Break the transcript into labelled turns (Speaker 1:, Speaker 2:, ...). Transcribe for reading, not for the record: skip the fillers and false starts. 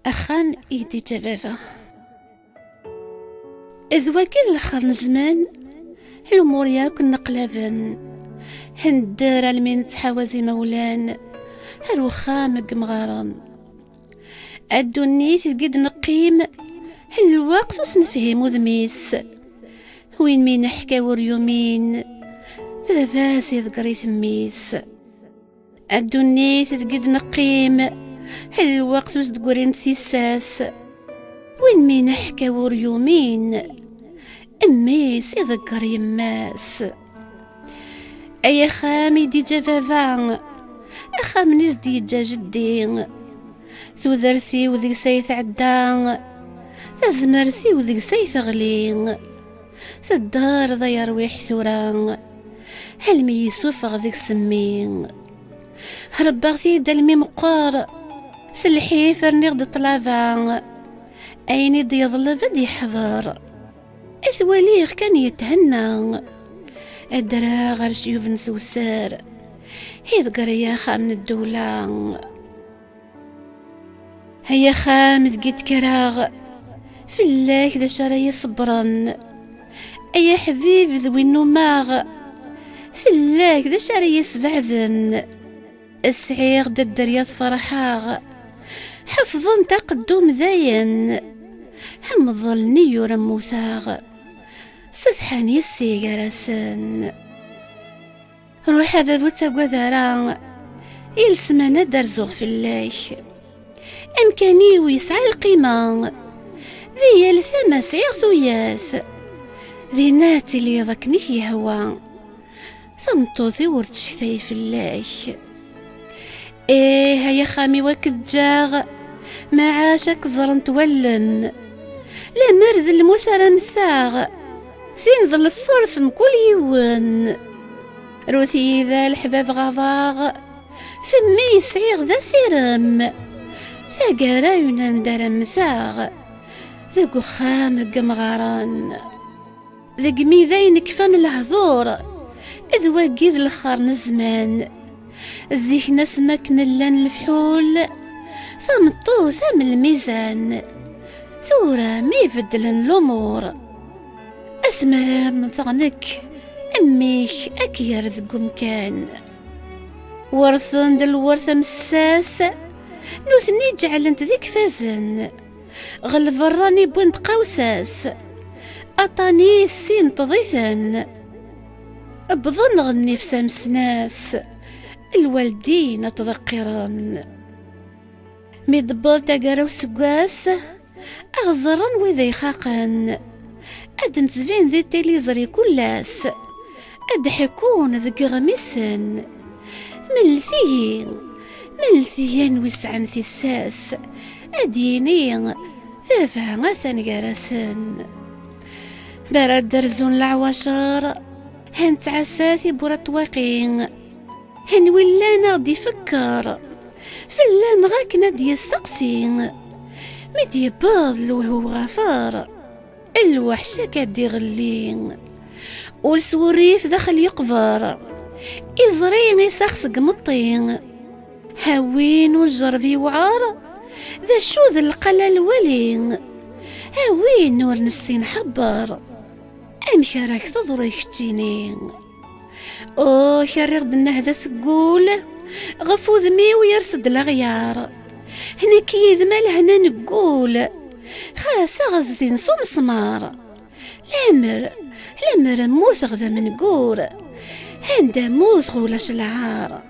Speaker 1: أخام إيدي جفافة إذ وكل الخر زمان الأمور ياك نقلبن هندار المين تحوازي مولان هالوخام قمغارن الدنيس قد نقيم الوقت وسنفهم ذميس وين مين حكا وريومين بذفاس يذكري ثميس الدنيس قد نقيم الوقت وسدقورين ثيساس وين مين حكا وريومين أميس يذكر يماس أي خامي دي جفافان أخام نزدي جا جدين ذرثي وذي سيث عدان تزمرثي وذي سيث غلين الدار ذا يرويح ثوران هل ميسوفغ ذيك سمين هربغتي دلمي مقار سلحي فرني غد طلافان أيني دي يظلف دي حضر أثواليغ كان يتهنى الدرا غير شيوف نثوسار هيذ قريا خام الدولة هيا خام ذقيت كراغ في الله ذا شرايا صبرا أيا حبيب ذوي النماغ في الله ذا شرايا سبعذن السعيغ دا الدرياض فرحاغ حفظن تقدم ذاين هم ظلني يرموثاغ سثحاني السيقرسن روح بابو تاقوذارا يلسمانا درزوغ في الله أمكاني ويسعى القيمة ذي الثما سعيغ ثوياث ذي ناتي لي ضكني يهوى ثمطوثي ورتشثي في الله إيه هيا خامي وكجاغ ما عاشك زرن تولن لا مرذ المثرى مثاغ ثين ظل الفرث مكل يون روثي ذا الحباب غضاغ فمي سعيغ ذا سيرم ثاقارا ينندر مثاغ ذاقو خام قمغاران ذاق ميذين كفان الهذور إذ واقيد الخار نزمان الزيكنا سمكن اللان الفحول ثمطو ثم الميزان ثورة مي بدلن الأمور أسمر من طغنك أميك أكير ذقو مكان ورثن دل ورثة مساس نوثني جعلنت ذيك فازن غلف الراني بنت قوساس أطاني السين تضيثن بظن غني في سمسناس الوالدين تذكرن ميدبر تاقرا وسقاس أغزرن وذا يخاقن أد نتزفين ذي تيليزري كلاس أد حكون ذي غميسن ملثيين ويسعن ثساس أدينين فافها غاثن قراسن برد درزون العواشر هن تعساثي برات واقين هن ولانا غدي يفكر فلان غاك نادي يستقسين مدي باض لو هو غفار الوحشة كادي غلين والسوريف دخل يقفر إزرين يسخس قمطين هاوين والجربي وعار ذا شو ذا القلال ولين هاوين نور نسين حبر أمشارك تضري كتينين أوه شريغ دنا هذا سقول غفو ذمي ويرسد الغيار هنا كيذ مالهنا نقول خاصة غزدين صوم سمار لامر موث غدا من قور هندا موث غولا شلعار